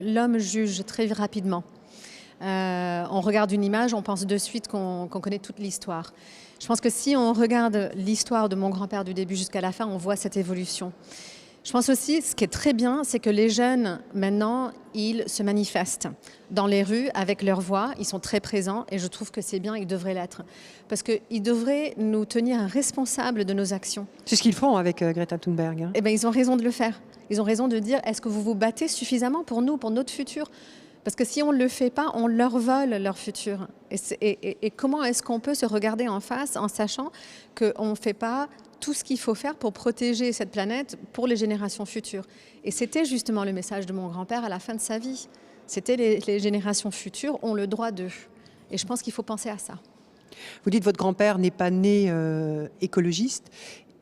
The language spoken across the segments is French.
L'homme juge très rapidement. On regarde une image, on pense de suite qu'on connaît toute l'histoire. Je pense que si on regarde l'histoire de mon grand-père du début jusqu'à la fin, on voit cette évolution. Je pense aussi, ce qui est très bien, c'est que les jeunes, maintenant, ils se manifestent dans les rues avec leur voix. Ils sont très présents et je trouve que c'est bien, ils devraient l'être. Parce qu'ils devraient nous tenir responsables de nos actions. C'est ce qu'ils font avec Greta Thunberg. Hein. Eh bien, ils ont raison de le faire. Ils ont raison de dire, est-ce que vous vous battez suffisamment pour nous, pour notre futur ? Parce que si on ne le fait pas, on leur vole leur futur. Et comment est-ce qu'on peut se regarder en face en sachant qu'on ne fait pas tout ce qu'il faut faire pour protéger cette planète pour les générations futures? Et c'était justement le message de mon grand-père à la fin de sa vie. C'était les générations futures ont le droit d'eux. Et je pense qu'il faut penser à ça. Vous dites que votre grand-père n'est pas né écologiste.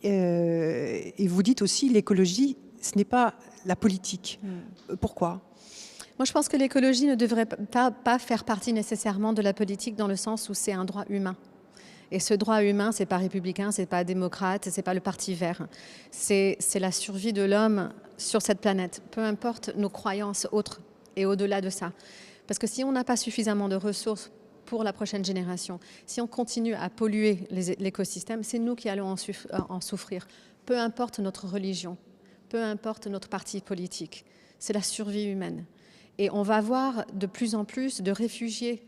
Et vous dites aussi l'écologie, ce n'est pas la politique. Pourquoi ? Moi, je pense que l'écologie ne devrait pas faire partie nécessairement de la politique dans le sens où c'est un droit humain. Et ce droit humain, c'est pas républicain, c'est pas démocrate, c'est pas le Parti vert. C'est la survie de l'homme sur cette planète, peu importe nos croyances autres et au-delà de ça. Parce que si on n'a pas suffisamment de ressources pour la prochaine génération, si on continue à polluer l'écosystème, c'est nous qui allons en souffrir. Peu importe notre religion, peu importe notre parti politique, c'est la survie humaine. Et on va voir de plus en plus de réfugiés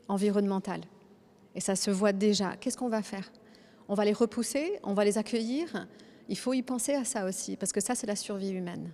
environnementaux. Et ça se voit déjà. Qu'est-ce qu'on va faire? On va les repousser? On va les accueillir? Il faut y penser à ça aussi, parce que ça, c'est la survie humaine.